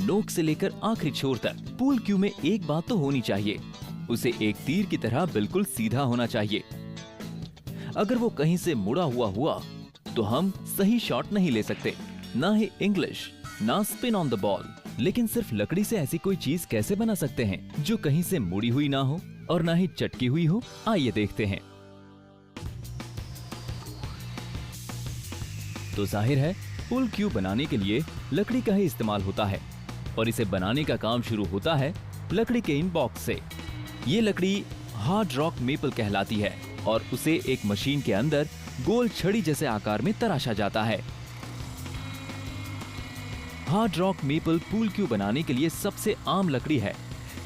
नोक से लेकर आखिरी छोर तक। पूल क्यू में एक बात तो होनी चाहिए, उसे एक तीर की तरह बिल्कुल सीधा होना चाहिए। अगर वो कहीं से मुड़ा हुआ तो हम सही शॉट नहीं ले सकते। ना ही इंग्लिश, ना स्पिन ऑन द बॉल। लेकिन सिर्फ लकड़ी से ऐसी कोई चीज कैसे बना सकते हैं जो कहीं से मुड़ी हुई ना हो और ना ही चटकी हुई हो? आइए देखते हैं। तो जाहिर है पूल क्यू बनाने के लिए लकड़ी का ही इस्तेमाल होता है और इसे बनाने का काम शुरू होता है लकड़ी के इन बॉक्स से। ये लकड़ी हार्ड रॉक मेपल कहलाती है और उसे एक मशीन के अंदर गोल छड़ी जैसे आकार में तराशा जाता है। Hard rock maple pool Q बनाने के लिए सबसे आम लकड़ी है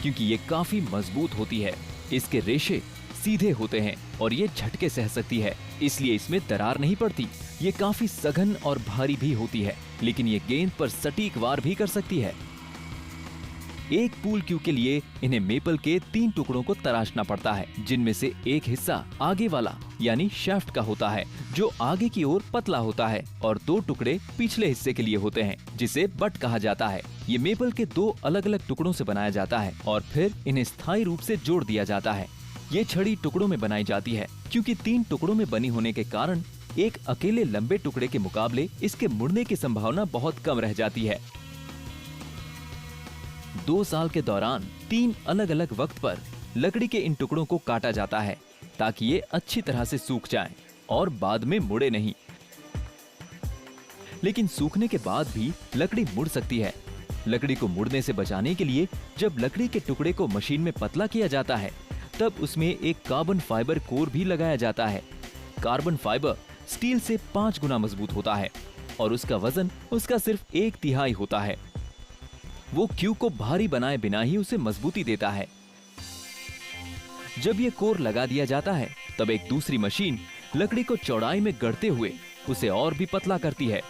क्योंकि ये काफी मजबूत होती है। इसके रेशे सीधे होते हैं और ये झटके सह सकती है, इसलिए इसमें दरार नहीं पड़ती। ये काफी सघन और भारी भी होती है, लेकिन ये गेंद पर सटीक वार भी कर सकती है। एक पूल क्यू के लिए इन्हें मेपल के 3 टुकड़ों को तराशना पड़ता है, जिनमें से एक हिस्सा आगे वाला यानी शाफ्ट का होता है, जो आगे की ओर पतला होता है, और 2 टुकड़े पिछले हिस्से के लिए होते हैं, जिसे बट कहा जाता है। ये मेपल के 2 अलग अलग टुकड़ों से बनाया जाता है और फिर इन्हें स्थायी रूप से जोड़ दिया जाता है। ये छड़ी टुकड़ों में बनाई जाती है क्योंकि 3 टुकड़ों में बनी होने के कारण एक अकेले लंबे टुकड़े के मुकाबले इसके मुड़ने की संभावना बहुत कम रह जाती है। 2 साल के दौरान 3 अलग अलग वक्त पर लकड़ी के इन टुकड़ों को काटा जाता है ताकि ये अच्छी तरह से सूख जाएं और बाद में मुड़े नहीं। लेकिन सूखने के बाद भी लकड़ी मुड़ सकती है। लकड़ी को मुड़ने से बचाने के लिए जब लकड़ी के टुकड़े को मशीन में पतला किया जाता है तब उसमें एक कार्बन फाइबर कोर भी लगाया जाता है। कार्बन फाइबर स्टील से 5 गुना मजबूत होता है और उसका वजन उसका सिर्फ 1/3 होता है। वो क्यू को भारी बनाए बिना ही उसे मजबूती देता है। जब ये कोर लगा दिया जाता है तब एक दूसरी मशीन लकड़ी को चौड़ाई में गढ़ते हुए उसे और भी पतला करती है।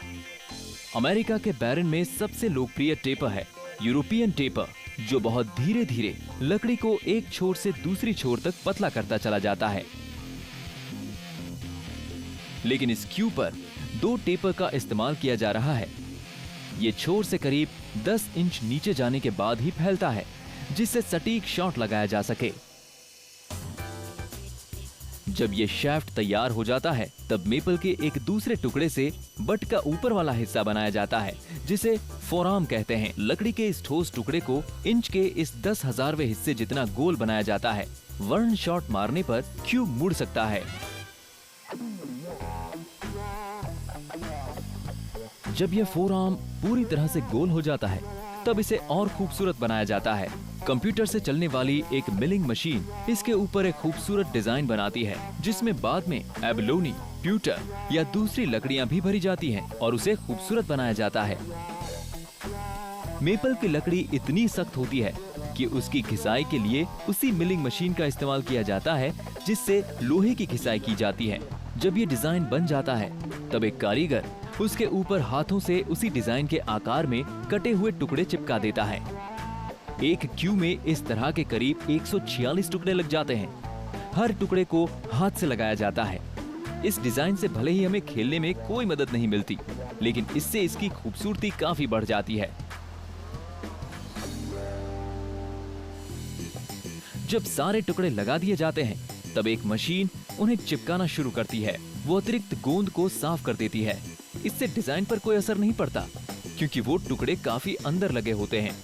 अमेरिका के बैरन में सबसे लोकप्रिय टेपर है यूरोपियन टेपर, जो बहुत धीरे धीरे लकड़ी को एक छोर से दूसरी छोर तक पतला करता चला जाता है। लेकिन इस क्यू पर 2 टेपर का इस्तेमाल किया जा रहा है। ये छोर से करीब 10 इंच नीचे जाने के बाद ही फैलता है, जिससे सटीक शॉट लगाया जा सके। जब ये शाफ्ट तैयार हो जाता है तब मेपल के एक दूसरे टुकड़े से बट का ऊपर वाला हिस्सा बनाया जाता है, जिसे फोरआर्म कहते हैं। लकड़ी के इस ठोस टुकड़े को इंच के इस 10,000वें हिस्से जितना गोल बनाया जाता है। वर्न शॉट मारने पर क्यू मुड़ सकता है। जब यह फोरआर्म पूरी तरह से गोल हो जाता है तब इसे और खूबसूरत बनाया जाता है। कंप्यूटर से चलने वाली एक मिलिंग मशीन इसके ऊपर एक खूबसूरत डिजाइन बनाती है, जिसमें बाद में एबलोनी, प्यूटर या दूसरी लकड़ियां भी भरी जाती हैं और उसे खूबसूरत बनाया जाता है। मेपल की लकड़ी इतनी सख्त होती है कि उसकी घिसाई के लिए उसी मिलिंग मशीन का इस्तेमाल किया जाता है जिससे लोहे की घिसाई की जाती है। जब ये डिजाइन बन जाता है तब एक कारीगर उसके ऊपर हाथों से उसी डिजाइन के आकार में कटे हुए टुकड़े चिपका देता है। एक क्यू में इस तरह के करीब 146 टुकड़े लग जाते हैं। हर टुकड़े को हाथ से लगाया जाता है। इस डिजाइन से भले ही हमें खेलने में कोई मदद नहीं मिलती, लेकिन इससे इसकी खूबसूरती काफी बढ़ जाती है। जब सारे टुकड़े लगा दिए जाते हैं तब एक मशीन उन्हें चिपकाना शुरू करती है। वो अतिरिक्त गोंद को साफ कर देती है। इससे डिजाइन पर कोई असर नहीं पड़ता क्योंकि वो टुकड़े काफी अंदर लगे होते हैं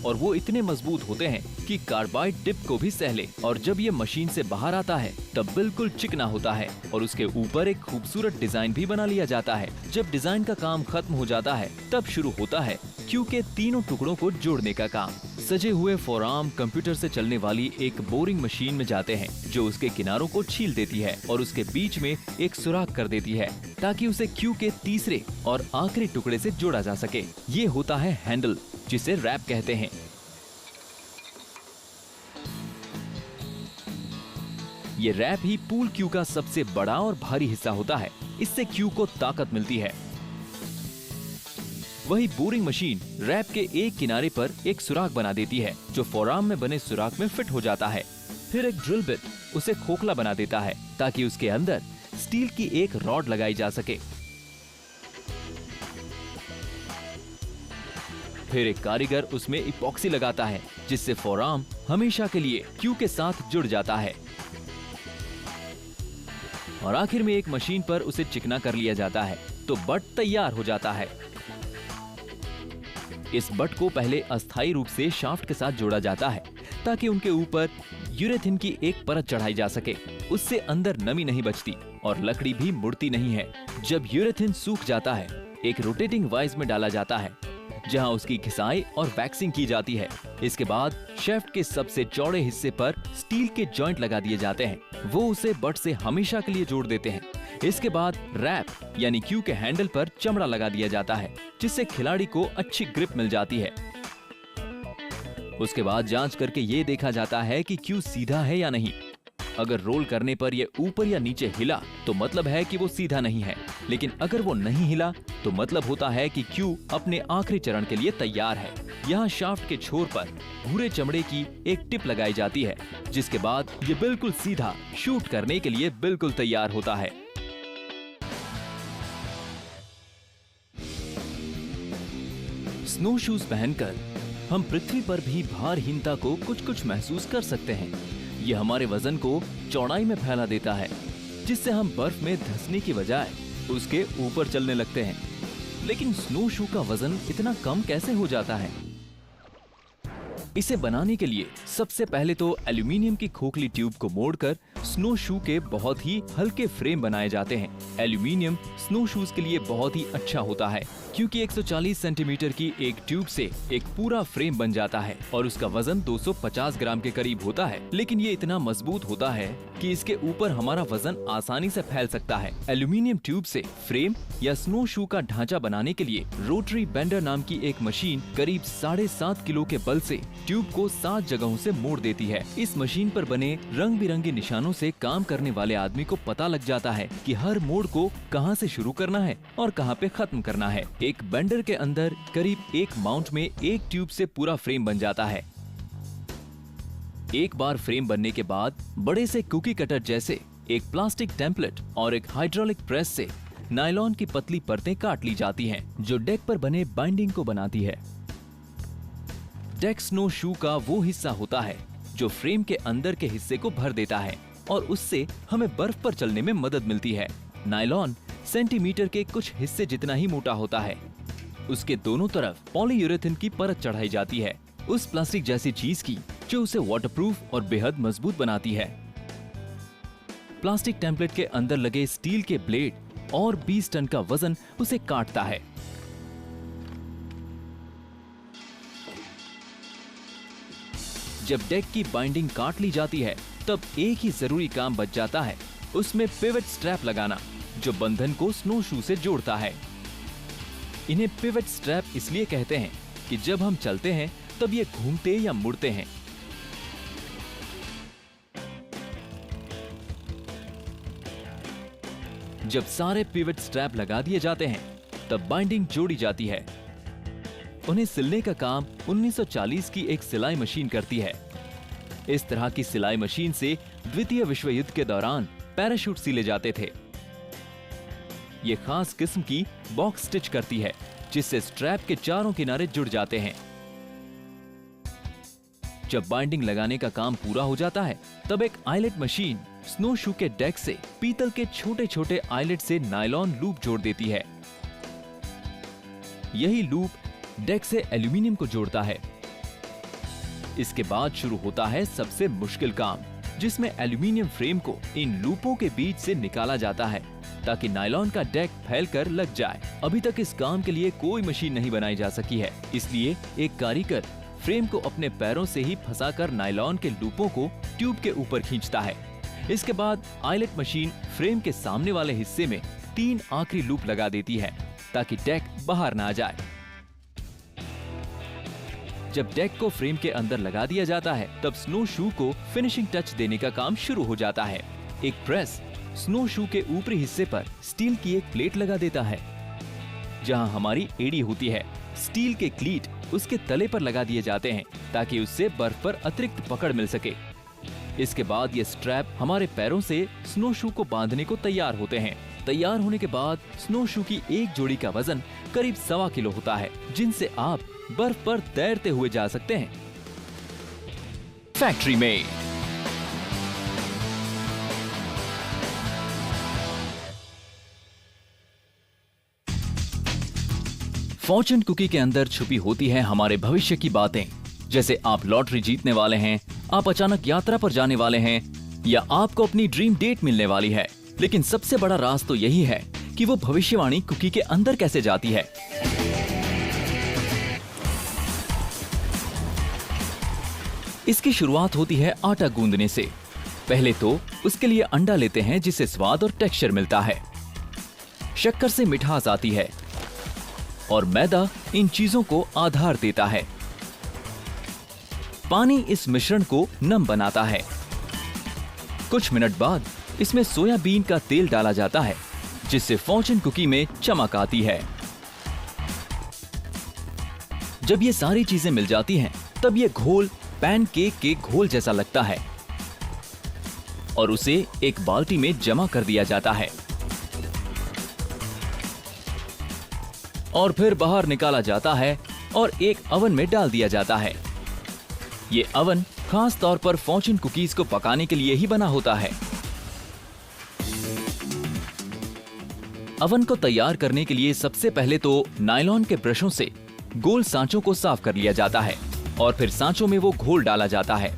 और वो इतने मजबूत होते हैं कि कार्बाइड डिप को भी सह ले। और जब ये मशीन से बाहर आता है तब बिल्कुल चिकना होता है और उसके ऊपर एक खूबसूरत डिजाइन भी बना लिया जाता है। जब डिजाइन का काम खत्म हो जाता है तब शुरू होता है क्यू के तीनों टुकड़ों को जोड़ने का काम। सजे हुए फोरआर्म कंप्यूटर से चलने वाली एक बोरिंग मशीन में जाते हैं, जो उसके किनारों को छील देती है और उसके बीच में एक सुराख कर देती है ताकि उसे क्यू के तीसरे और आखिरी टुकड़े से जोड़ा जा सके। ये होता है हैंडल, जिसे रैप कहते हैं। ये रैप ही पूल क्यू का सबसे बड़ा और भारी हिस्सा होता है। इससे क्यू को ताकत मिलती है। वही बोरिंग मशीन रैप के एक किनारे पर एक सुराख बना देती है, जो फोरआर्म में बने सुराख में फिट हो जाता है। फिर एक ड्रिल बिट उसे खोखला बना देता है ताकि उसके अंदर स्टील की एक रॉड लगाई जा सके। फिर एक कारीगर उसमें इपॉक्सी लगाता है, जिससे फोरआर्म हमेशा के लिए क्यू के साथ जुड़ जाता है। और आखिर में एक मशीन पर उसे चिकना कर लिया जाता है तो बट तैयार हो जाता है। इस बट को पहले अस्थायी रूप से शाफ्ट के साथ जोड़ा जाता है ताकि उनके ऊपर यूरेथिन की एक परत चढ़ाई जा सके। उससे अंदर नमी नहीं बचती और लकड़ी भी मुड़ती नहीं है। जब यूरेथिन सूख जाता है, एक रोटेटिंग वाइज में डाला जाता है जहां उसकी घिसाई और वैक्सिंग की जाती है। इसके बाद शेफ्ट के सबसे चौड़े हिस्से पर स्टील के जॉइंट लगा दिए जाते हैं। वो उसे बट से हमेशा के लिए जोड़ देते हैं। इसके बाद रैप यानी क्यू के हैंडल पर चमड़ा लगा दिया जाता है, जिससे खिलाड़ी को अच्छी ग्रिप मिल जाती है। उसके बाद जांच करके ये देखा जाता है कि क्यू सीधा है या नहीं। अगर रोल करने पर ये ऊपर या नीचे हिला तो मतलब है कि वो सीधा नहीं है, लेकिन अगर वो नहीं हिला तो मतलब होता है कि क्यू अपने आखिरी चरण के लिए तैयार है। यहाँ शाफ्ट के छोर पर भूरे चमड़े की एक टिप लगाई जाती है, जिसके बाद ये बिल्कुल सीधा शूट करने के लिए बिल्कुल तैयार होता है। स्नो शूज पहनकर हम पृथ्वी पर भी भारहीनता को कुछ महसूस कर सकते हैं। ये हमारे वजन को चौड़ाई में फैला देता है, जिससे हम बर्फ में धंसने की बजाय उसके ऊपर चलने लगते हैं। लेकिन स्नो शू का वजन इतना कम कैसे हो जाता है? इसे बनाने के लिए सबसे पहले तो एल्यूमिनियम की खोखली ट्यूब को मोड़कर स्नो शू के बहुत ही हल्के फ्रेम बनाए जाते हैं। एल्यूमिनियम स्नो शूज के लिए बहुत ही अच्छा होता है, क्योंकि 140 सेंटीमीटर की एक ट्यूब से एक पूरा फ्रेम बन जाता है और उसका वजन 250 ग्राम के करीब होता है। लेकिन ये इतना मजबूत होता है कि इसके ऊपर हमारा वजन आसानी से फैल सकता है। एल्यूमिनियम ट्यूब से फ्रेम या स्नो शू का ढांचा बनाने के लिए रोटरी बेंडर नाम की एक मशीन करीब 7.5 किलो के बल से ट्यूब को 7 जगहों से मोड़ देती है। इस मशीन पर बने रंग बिरंगे निशानों से काम करने वाले आदमी को पता लग जाता है कि हर मोड़ को कहां से शुरू करना है और कहां पे खत्म करना है। एक बेंडर के अंदर करीब एक माउंट में एक ट्यूब से पूरा फ्रेम बन जाता है। एक बार फ्रेम बनने के बाद बड़े से कुकी कटर जैसे एक प्लास्टिक टेम्पलेट और एक हाइड्रोलिक प्रेस से नायलॉन की पतली परतें काट ली जाती हैं, जो डेक पर बने बाइंडिंग को बनाती है। डेक स्नो शू का वो हिस्सा होता है जो फ्रेम के अंदर के हिस्से को भर देता है और उससे हमें बर्फ पर चलने में मदद मिलती है। नायलॉन सेंटीमीटर के कुछ हिस्से जितना ही मोटा होता है। उसके दोनों तरफ पॉलीयूरेथिन की परत चढ़ाई जाती है, उस प्लास्टिक जैसी चीज की जो उसे वाटरप्रूफ और बेहद मजबूत बनाती है। प्लास्टिक टेम्पलेट के अंदर लगे स्टील के ब्लेड और 20 टन का वजन उसे काटता है। जब डेक की बाइंडिंग काट ली जाती है, तब एक ही जरूरी काम बच जाता है, उसमें पिवट स्ट्रैप लगाना, जो बंधन को स्नो शू से जोड़ता है। इन्हें पिवट स्ट्रैप इसलिए कहते हैं कि जब हम चलते हैं तब ये घूमते या मुड़ते हैं। जब सारे पिवट स्ट्रैप लगा दिए जाते हैं, तब बाइंडिंग जोड़ी जाती है। उन्हें सिलने का काम 1940 की एक सिलाई मशीन करती है। इस तरह की सिलाई मशीन से द्वितीय विश्व युद्ध के दौरान पैराशूट सिले जाते थे। ये खास किस्म की बॉक्स स्टिच करती है, जिससे स्ट्रैप के चारों किनारे जुड़ जाते हैं। जब बाइंडिंग लगाने का काम पूरा हो जाता है, तब एक आइलेट मशीन स्नो शू के डेक से पीतल के छोटे छोटे आइलेट से नायलॉन लूप जोड़ देती है। यही लूप डेक से एल्यूमिनियम को जोड़ता है। इसके बाद शुरू होता है सबसे मुश्किल काम, जिसमें एल्यूमिनियम फ्रेम को इन लूपों के बीच से निकाला जाता है ताकि नायलॉन का डेक फैलकर लग जाए। अभी तक इस काम के लिए कोई मशीन नहीं बनाई जा सकी है, इसलिए एक कारीगर फ्रेम को अपने पैरों से ही फंसाकर नायलॉन के लूपों को ट्यूब के ऊपर खींचता है। इसके बाद आइलेट मशीन फ्रेम के सामने वाले हिस्से में 3 आखिरी लूप लगा देती है ताकि डेक बाहर ना आ जाए। जब डेक को फ्रेम के अंदर लगा दिया जाता है, तब स्नो शू को फिनिशिंग टच देने का काम शुरू हो जाता है। एक प्रेस स्नो शू के ऊपरी हिस्से पर स्टील की एक प्लेट लगा देता है, जहां हमारी एड़ी होती है। स्टील के क्लीट उसके तले पर लगा दिए जाते हैं ताकि उससे बर्फ पर अतिरिक्त पकड़ मिल सके। इसके बाद ये स्ट्रैप हमारे पैरों से स्नो शू को बांधने को तैयार होते हैं। तैयार होने के बाद स्नोशू की एक जोड़ी का वजन करीब 1.25 किलो होता है, जिनसे आप बर्फ पर तैरते हुए जा सकते हैं। फैक्ट्री में फॉर्चून कुकी के अंदर छुपी होती है हमारे भविष्य की बातें, जैसे आप लॉटरी जीतने वाले हैं, आप अचानक यात्रा पर जाने वाले हैं, या आपको अपनी ड्रीम डेट मिलने वाली है। लेकिन सबसे बड़ा राज तो यही है कि वो भविष्यवाणी कुकी के अंदर कैसे जाती है। इसकी शुरुआत होती है आटा गूंदने से। पहले तो उसके लिए अंडा लेते हैं, जिससे स्वाद और टेक्सचर मिलता है। शक्कर से मिठास आती है और मैदा इन चीजों को आधार देता है। पानी इस मिश्रण को नम बनाता है। कुछ मिनट बाद इसमें सोयाबीन का तेल डाला जाता है, जिससे फॉर्चून कुकी में चमक आती है। जब ये सारी चीजें मिल जाती हैं, तब ये घोल पैनकेक के घोल जैसा लगता है और उसे एक बाल्टी में जमा कर दिया जाता है और फिर बाहर निकाला जाता है और एक ओवन में डाल दिया जाता है। ये ओवन खास तौर पर फॉर्चून कुकीज को पकाने के लिए ही बना होता है। ओवन को तैयार करने के लिए सबसे पहले तो नायलॉन के ब्रशों से गोल सांचों को साफ कर लिया जाता है और फिर सांचों में वो घोल डाला जाता है।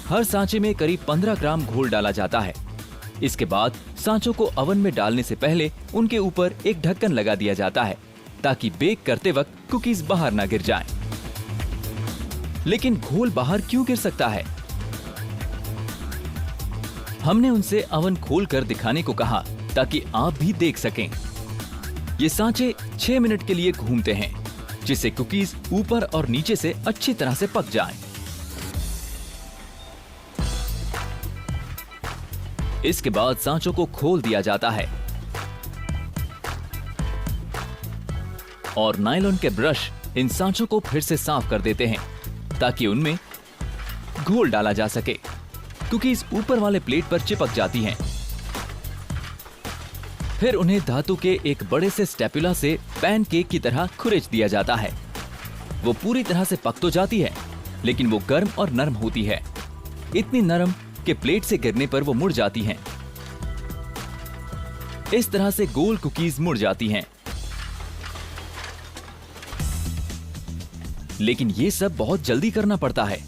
हर सांचे में करीब 15 ग्राम घोल डाला जाता है। इसके बाद सांचों को ओवन में डालने से पहले उनके ऊपर एक ढक्कन लगा दिया जाता है, ताकि बेक करते वक्त कुकीज बाहर ना गिर जाएं। लेकिन घोल बाहर क्यों गिर सकता है? हमने उनसे ओवन खोलकर दिखाने को कहा, ताकि आप भी देख सकें। ये सांचे 6 मिनट के लिए घूमते हैं, जिससे कुकीज ऊपर और नीचे से अच्छी तरह से पक जाएं। इसके बाद सांचों को खोल दिया जाता है और नायलॉन के ब्रश इन सांचों को फिर से साफ कर देते हैं, ताकि उनमें घोल डाला जा सके। कुकीज ऊपर वाले प्लेट पर चिपक जाती हैं। फिर उन्हें धातु के एक बड़े से स्टैपुला से पैनकेक की तरह खुरेच दिया जाता है। वो पूरी तरह से पक तो जाती है, लेकिन वो गर्म और नरम होती है, इतनी नरम कि प्लेट से गिरने पर वो मुड़ जाती हैं। इस तरह से गोल कुकीज मुड़ जाती हैं। लेकिन ये सब बहुत जल्दी करना पड़ता है,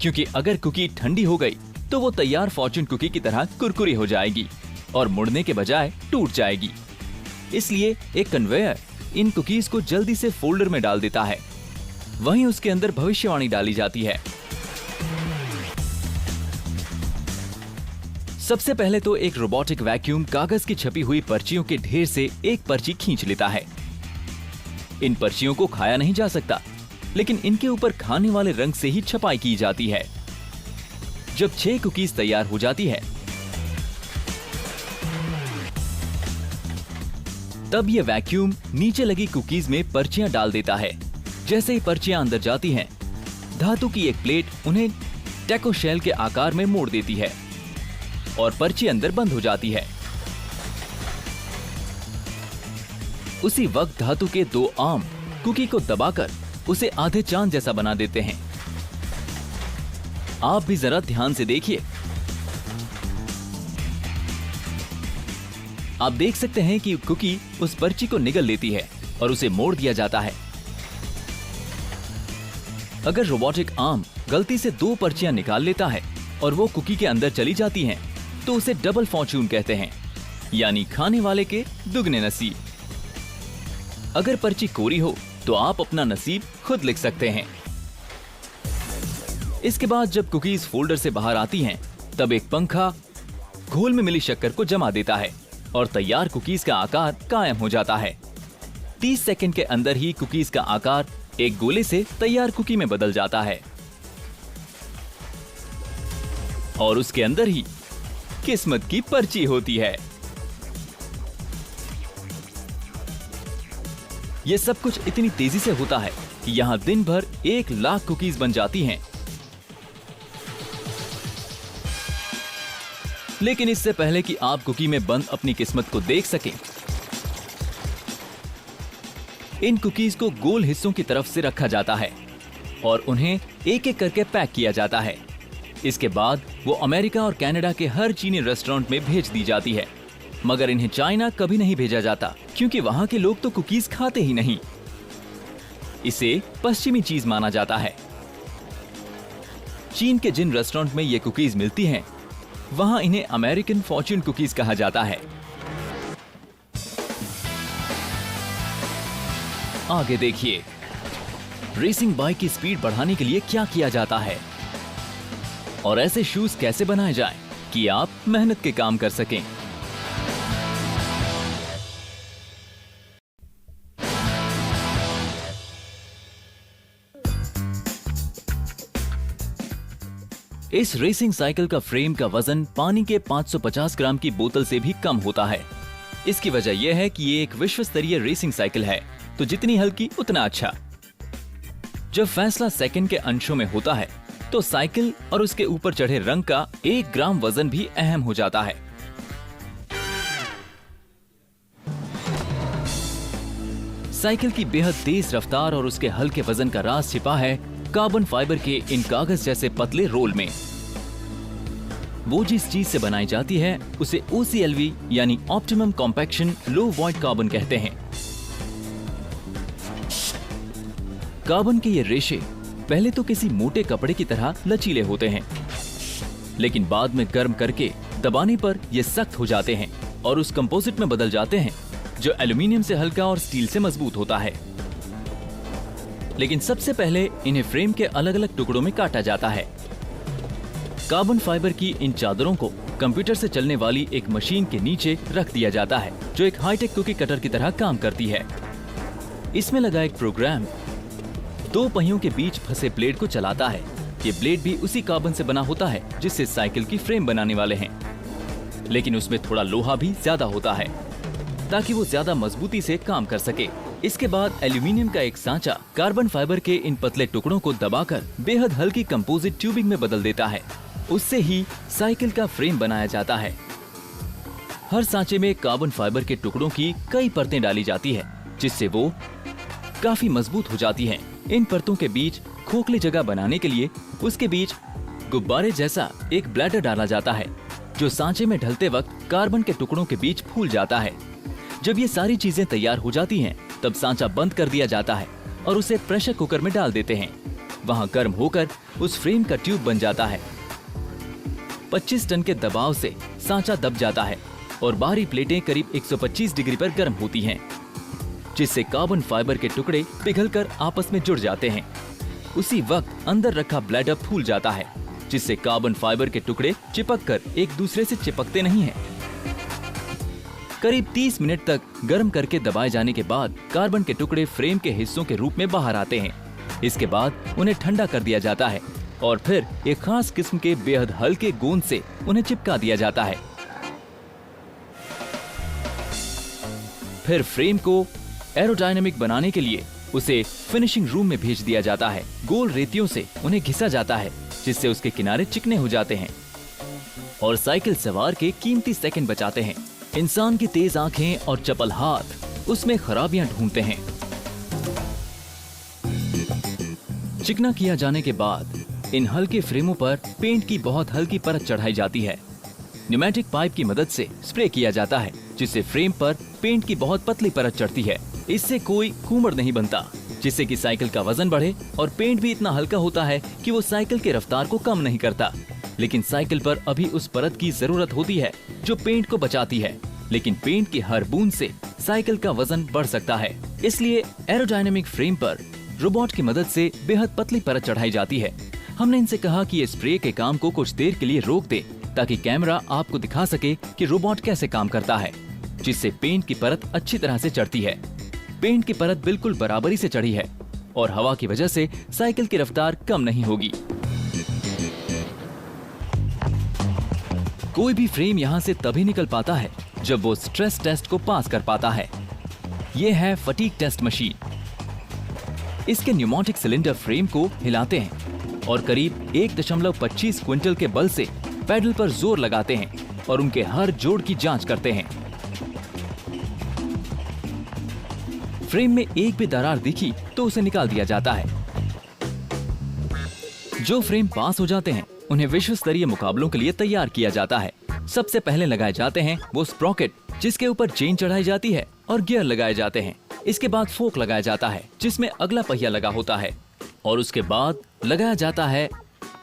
क्योंकि अगर कुकी ठंडी हो गई तो वो तैयार फॉर्चून कुकी की तरह कुरकुरी हो जाएगी और मुड़ने के बजाय टूट जाएगी। इसलिए एक कन्वेयर इन कुकीज को जल्दी से फोल्डर में डाल देता है। वहीं उसके अंदर भविष्यवाणी डाली जाती है। सबसे पहले तो एक रोबोटिक वैक्यूम कागज की छपी हुई पर्चियों के ढेर से एक पर्ची खींच लेता है। इन पर्चियों को खाया नहीं जा सकता, लेकिन इनके ऊपर खाने वाले रंग से ही छपाई की जाती है। जब 6 कुकीज तैयार हो जाती है, तब यह वैक्यूम नीचे लगी कुकीज में पर्चियां डाल देता है। जैसे ही पर्चियां अंदर जाती हैं, धातु की एक प्लेट उन्हें टैको शेल के आकार में मोड़ देती है और पर्ची अंदर बंद हो जाती है। उसी वक्त धातु के 2 आर्म कुकी को दबाकर उसे आधे चांद जैसा बना देते हैं। आप भी जरा ध्यान से देखिए। आप देख सकते हैं कि कुकी उस पर्ची को निगल लेती है और उसे मोड़ दिया जाता है। अगर रोबोटिक आर्म गलती से 2 पर्चियां निकाल लेता है और वो कुकी के अंदर चली जाती हैं, तो उसे डबल फॉर्चून कहते हैं, यानी खाने वाले के दुगने नसीब। अगर पर्ची कोरी हो तो आप अपना नसीब खुद लिख सकते हैं। इसके बाद जब कुकीज फोल्डर से बाहर आती हैं, तब एक पंखा घोल में मिली शक्कर को जमा देता है और तैयार कुकीज का आकार कायम हो जाता है। 30 सेकंड के अंदर ही कुकीज का आकार एक गोले से तैयार कुकी में बदल जाता है और उसके अंदर ही किस्मत की पर्ची होती है। यह सब कुछ इतनी तेजी से होता है कि यहां दिन भर 1 लाख कुकीज बन जाती हैं। लेकिन इससे पहले कि आप कुकी में बंद अपनी किस्मत को देख सकें, इन कुकीज को गोल हिस्सों की तरफ से रखा जाता है और उन्हें एक एक करके पैक किया जाता है। इसके बाद वो अमेरिका और कनाडा के हर चीनी रेस्टोरेंट में भेज दी जाती है, मगर इन्हें चाइना कभी नहीं भेजा जाता क्योंकि वहां के लोग तो कुकीज खाते ही नहीं। इसे पश्चिमी चीज माना जाता है। चीन के जिन रेस्टोरेंट में ये कुकीज मिलती हैं, वहां इन्हें अमेरिकन फॉर्च्यून कुकीज कहा जाता है। आगे देखिए, रेसिंग बाइक की स्पीड बढ़ाने के लिए क्या किया जाता है और ऐसे शूज कैसे बनाए जाएं कि आप मेहनत के काम कर सकें। इस रेसिंग साइकिल का फ्रेम का वजन पानी के 550 ग्राम की बोतल से भी कम होता है। इसकी वजह यह है कि ये एक विश्व स्तरीय रेसिंग साइकिल है, तो जितनी हल्की उतना अच्छा। जब फैसला सेकंड के अंशों में होता है तो साइकिल और उसके ऊपर चढ़े रंग का 1 ग्राम वजन भी अहम हो जाता है। साइकिल की बेहद तेज रफ्तार और उसके हल्के वजन का राज छिपा है कार्बन फाइबर के इन कागज जैसे पतले रोल में। वो जिस चीज से बनाई जाती है उसे OCLV यानी ऑप्टिमम कॉम्पैक्शन लो वॉइड कार्बन कहते हैं। कार्बन के ये रेशे पहले तो किसी मोटे कपड़े की तरह लचीले होते हैं, लेकिन बाद में गर्म करके दबाने पर ये सख्त हो जाते हैं और उस कंपोजिट में बदल जाते हैं जो एल्यूमिनियम से हल्का और स्टील से मजबूत होता है। लेकिन सबसे पहले इन्हें फ्रेम के अलग अलग टुकड़ों में काटा जाता है। कार्बन फाइबर की इन चादरों को कंप्यूटर से चलने वाली एक मशीन के नीचे रख दिया जाता है जो एक हाईटेक कुकी कटर की तरह काम करती है। इसमें लगा एक प्रोग्राम 2 पहियों के बीच फंसे ब्लेड को चलाता है। ये ब्लेड भी उसी कार्बन से बना होता है जिससे साइकिल की फ्रेम बनाने वाले हैं, लेकिन उसमें थोड़ा लोहा भी ज्यादा होता है ताकि वो ज्यादा मजबूती से काम कर सके। इसके बाद एल्यूमिनियम का एक सांचा कार्बन फाइबर के इन पतले टुकड़ों को दबाकर बेहद हल्की कंपोजिट ट्यूबिंग में बदल देता है। उससे ही साइकिल का फ्रेम बनाया जाता है। हर सांचे में कार्बन फाइबर के टुकड़ों की कई परतें डाली जाती है जिससे वो काफी मजबूत हो जाती हैं। इन परतों के बीच खोखली जगह बनाने के लिए उसके बीच गुब्बारे जैसा एक ब्लैडर डाला जाता है जो सांचे में ढलते वक्त कार्बन के टुकड़ों के बीच फूल जाता है। जब ये सारी चीजें तैयार हो जाती हैं, तब सांचा बंद कर दिया जाता है और उसे प्रेशर कुकर में डाल देते हैं। वहां गर्म होकर उस फ्रेम का ट्यूब बन जाता है। 25 टन के दबाव से सांचा दब जाता है और बाहरी प्लेटें करीब 125 डिग्री पर गर्म होती हैं, जिससे कार्बन फाइबर के टुकड़े पिघलकर आपस में जुड़ जाते हैं। उसी वक्त अंदर रखा ब्लैडर फूल जाता है, जिससे कार्बन फाइबर के टुकड़े चिपककर एक दूसरे से चिपकते नहीं हैं। करीब 30 मिनट तक गर्म करके दबाए जाने के बाद कार्बन के टुकड़े फ्रेम के हिस्सों के रूप में बाहर आते हैं। इसके बाद उन्हें ठंडा कर दिया जाता है और फिर एक खास किस्म के बेहद हल्के गोंद से उन्हें चिपका दिया जाता है। फिर फ्रेम को एरोडायनामिक बनाने के लिए उसे फिनिशिंग रूम में भेज दिया जाता है। गोल रेतियों से उन्हें घिसा जाता है जिससे उसके किनारे चिकने हो जाते हैं और साइकिल सवार के कीमती सेकंड बचाते हैं। इंसान की तेज आंखें और चपल हाथ उसमें खराबियां ढूंढते हैं। चिकना किया जाने के बाद इन हल्के फ्रेमों पर पेंट की बहुत हल्की परत चढ़ाई जाती है। न्यूमेटिक पाइप की मदद से स्प्रे किया जाता है जिससे फ्रेम पर पेंट की बहुत पतली परत चढ़ती है। इससे कोई कूमड़ नहीं बनता, जिससे कि साइकिल का वजन बढ़े और पेंट भी इतना हल्का होता है कि वो साइकिल की रफ्तार को कम नहीं करता। लेकिन साइकिल पर अभी उस परत की जरूरत होती है जो पेंट को बचाती है, लेकिन पेंट की हर बूंद से साइकिल का वजन बढ़ सकता है। इसलिए एरोडायनामिक फ्रेम पर रोबोट की मदद से बेहद पतली परत चढ़ाई जाती है। हमने इनसे कहा कि ये स्प्रे के काम को कुछ देर के लिए रोक दे ताकि कैमरा आपको दिखा सके कि रोबोट कैसे काम करता है, जिससे पेंट की परत अच्छी तरह से चढ़ती है। पेंट की परत बिल्कुल बराबरी से चढ़ी है और हवा की वजह से साइकिल की रफ्तार कम नहीं होगी। कोई भी फ्रेम यहाँ से तभी निकल पाता है जब वो स्ट्रेस टेस्ट को पास कर पाता है। ये है फटीग टेस्ट मशीन। इसके न्यूमेटिक सिलेंडर फ्रेम को हिलाते हैं और करीब 1.25 क्विंटल के बल से पैडल पर जोर लगाते हैं और उनके हर जोड़ की जांच करते हैं। फ्रेम में एक भी दरार दिखी तो उसे निकाल दिया जाता है। जो फ्रेम पास हो जाते हैं उन्हें विश्व स्तरीय मुकाबलों के लिए तैयार किया जाता है। सबसे पहले लगाए जाते हैं वो स्प्रॉकेट जिसके ऊपर चेन चढ़ाई जाती है और गियर लगाए जाते हैं। इसके बाद फोक लगाया जाता है जिसमें अगला पहिया लगा होता है और उसके बाद लगाया जाता है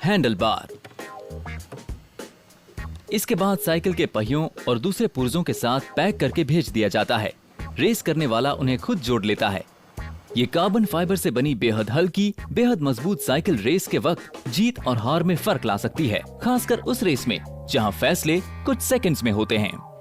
हैंडल बार। इसके बाद साइकिल के पहियों और दूसरे पुर्जों के साथ पैक करके भेज दिया जाता है। रेस करने वाला उन्हें खुद जोड़ लेता है। ये कार्बन फाइबर से बनी बेहद हल्की, बेहद मजबूत साइकिल रेस के वक्त जीत और हार में फर्क ला सकती है, खासकर उस रेस में जहां फैसले कुछ सेकंड्स में होते हैं।